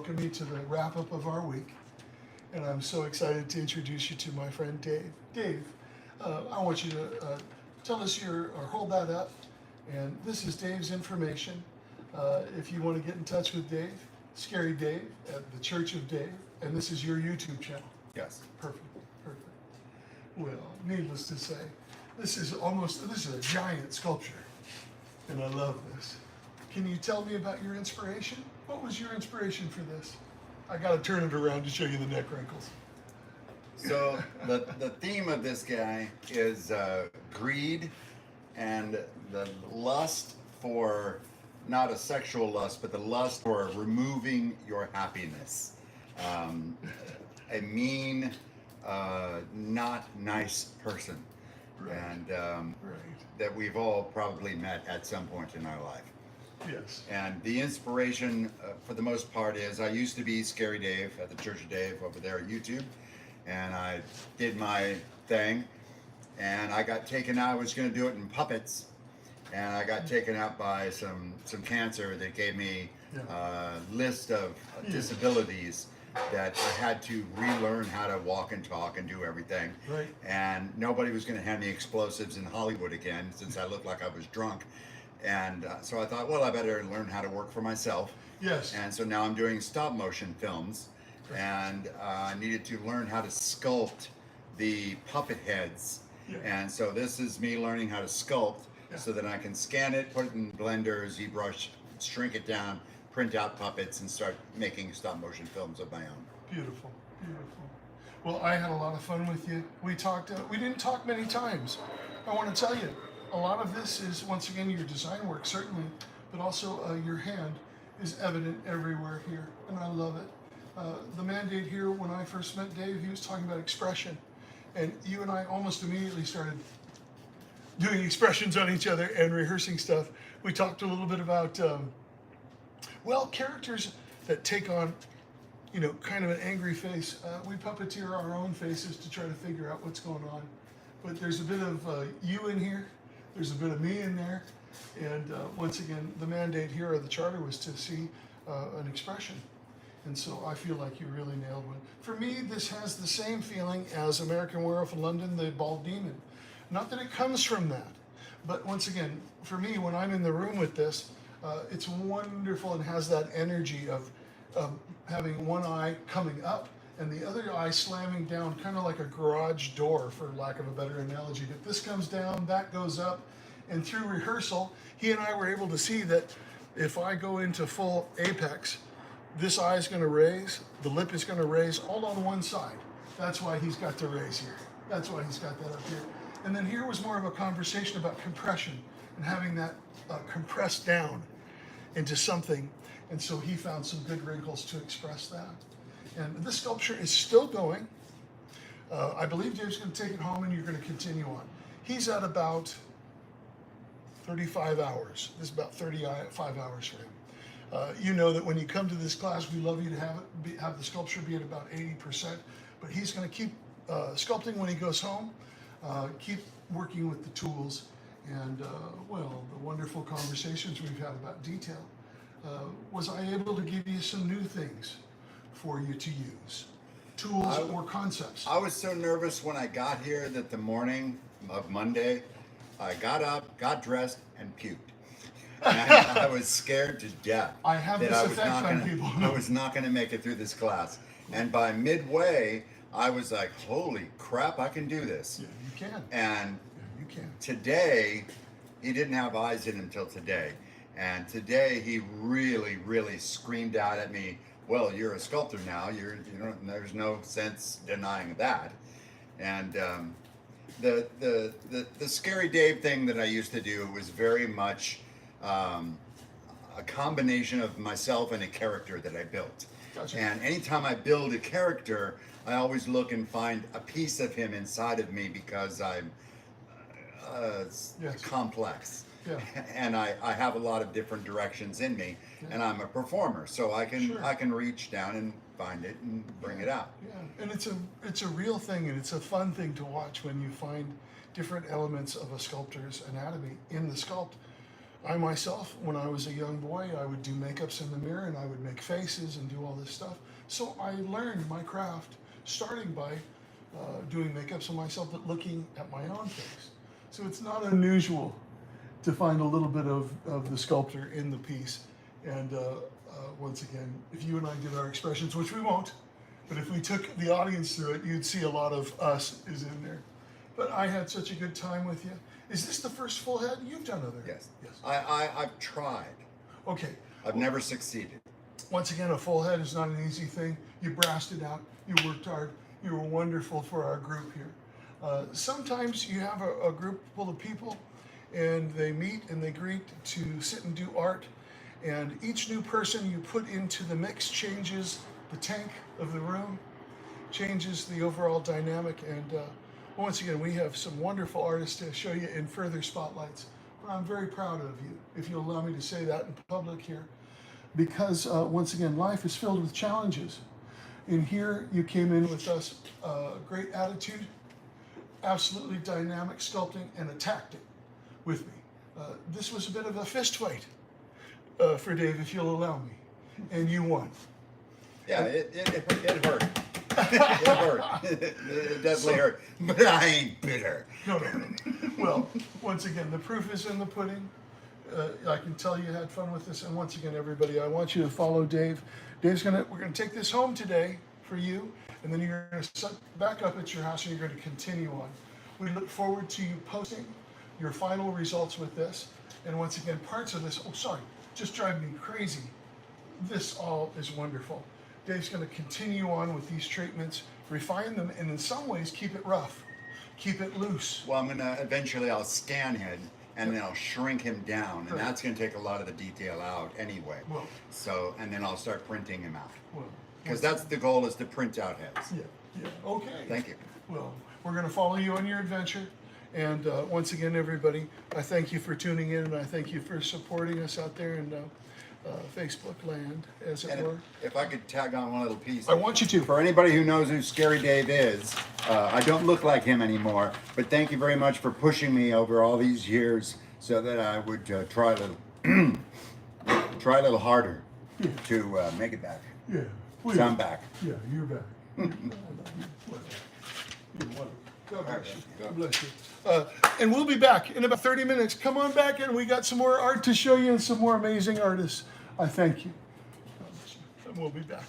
welcome you to the wrap-up of our week. And I'm so excited to introduce you to my friend Dave. Dave, I want you to tell us or hold that up. And this is Dave's information. If you want to get in touch with Dave, ScaryDAve at the Church of Dave. And this is your YouTube channel. Yes. Perfect. Well, needless to say, this is a giant sculpture. And I love this. Can you tell me about your inspiration? What was your inspiration for this? I got to turn it around to show you the neck wrinkles. So the theme of this guy is greed and the lust for, not a sexual lust, but the lust for removing your happiness. A mean, not nice person. Right. And Right. that we've all probably met at some point in our life. Yes. And the inspiration, for the most part, is I used to be ScaryDAve at the Church of Dave over there at YouTube, and I did my thing, and I got taken out. I was going to do it in puppets, and I got taken out by some cancer that gave me a list of disabilities that I had to relearn how to walk and talk and do everything. Right. And nobody was going to hand me explosives in Hollywood again, since I looked like I was drunk. And so I thought, well, I better learn how to work for myself. Yes. And so now I'm doing stop motion films, and I needed to learn how to sculpt the puppet heads. Yeah. And so this is me learning how to sculpt so that I can scan it, put it in Blender, ZBrush, shrink it down, print out puppets, and start making stop motion films of my own. Beautiful. Well, I had a lot of fun with you. We talked. We didn't talk many times. I want to tell you, a lot of this is, once again, your design work, certainly, but also your hand is evident everywhere here, and I love it. The mandate here, when I first met Dave, he was talking about expression, and you and I almost immediately started doing expressions on each other and rehearsing stuff. We talked a little bit about, characters that take on, kind of an angry face. We puppeteer our own faces to try to figure out what's going on. But there's a bit of you in here. There's a bit of me in there. And once again, the mandate here, or the charter, was to see an expression. And so I feel like you really nailed one. For me, this has the same feeling as American Werewolf in London, the Bald Demon. Not that it comes from that, but once again, for me, when I'm in the room with this, it's wonderful and has that energy of having one eye coming up and the other eye slamming down, kind of like a garage door, for lack of a better analogy. If this comes down, that goes up. And through rehearsal, he and I were able to see that if I go into full apex, this eye is going to raise, the lip is going to raise, all on one side. That's why he's got the raise here. That's why he's got that up here. And then here was more of a conversation about compression and having that compressed down into something. And so he found some good wrinkles to express that. And this sculpture is still going. I believe Dave's going to take it home and you're going to continue on. He's at about 35 hours. This is about 35 hours for him. You know that when you come to this class, we love you to have the sculpture be at about 80%, but he's going to keep sculpting when he goes home, keep working with the tools, and the wonderful conversations we've had about detail. Was I able to give you some new things for you to use? Tools or concepts? I was so nervous when I got here that the morning of Monday, I got up, got dressed, and puked. And I was scared to death. I have this effect on people. I was not going to make it through this class. And by midway, I was like, holy crap, I can do this. Yeah, you can. And you can. Today, he didn't have eyes in him till today. And today, he really, really screamed out at me, well, you're a sculptor now. There's no sense denying that. And the ScaryDAve thing that I used to do was very much a combination of myself and a character that I built. Gotcha. And anytime I build a character, I always look and find a piece of him inside of me, because I'm complex. Yeah. And I have a lot of different directions in me, and I'm a performer, so I can reach down and find it and bring it out. Yeah, and it's a real thing, and it's a fun thing to watch when you find different elements of a sculptor's anatomy in the sculpt. I myself, when I was a young boy, I would do makeups in the mirror and I would make faces and do all this stuff. So I learned my craft starting by doing makeups on myself, but looking at my own face. So it's not unusual to find a little bit of the sculptor in the piece. And once again, if you and I did our expressions, which we won't, but if we took the audience through it, you'd see a lot of us is in there. But I had such a good time with you. Is this the first full head? You've done other. Yes. Yes. I've tried. Okay. I've never succeeded. Once again, a full head is not an easy thing. You brassed it out. You worked hard. You were wonderful for our group here. Sometimes you have a group full of people and they meet and they greet to sit and do art. And each new person you put into the mix changes the tank of the room, changes the overall dynamic. And once again, we have some wonderful artists to show you in further spotlights. But I'm very proud of you, if you'll allow me to say that in public here. Because once again, life is filled with challenges. In here, you came in with us, great attitude, absolutely dynamic sculpting, and attacked it with me. This was a bit of a fist fight for Dave, if you'll allow me, and you won. Yeah, it hurt. It hurt. It definitely hurt. But I ain't bitter. No. Well, once again, the proof is in the pudding. I can tell you had fun with this. And once again, everybody, I want you to follow Dave. We're gonna take this home today for you, and then you're gonna set back up at your house and you're gonna continue on. We look forward to you posting your final results with this. And once again, parts of this, just drive me crazy. This all is wonderful. Dave's gonna continue on with these treatments, refine them, and in some ways keep it rough, keep it loose. Well, I'll scan him and then I'll shrink him down, and that's gonna take a lot of the detail out anyway. Well, and then I'll start printing him out. well, Because that's the goal, is to print out heads. yeah, okay. Thank you. Well, we're going to follow you on your adventure. And once again, everybody, I thank you for tuning in, and I thank you for supporting us out there in Facebook land, as it And were. if I could tag on one little piece. I want you to. For anybody who knows who ScaryDAve is, I don't look like him anymore, but thank you very much for pushing me over all these years so that I would try a little harder to make it back. Yeah. So I'm back. Yeah, you're back. You're wonderful. God bless you. God bless you. And we'll be back in about 30 minutes. Come on back in. We got some more art to show you and some more amazing artists. I thank you. God bless you. And we'll be back.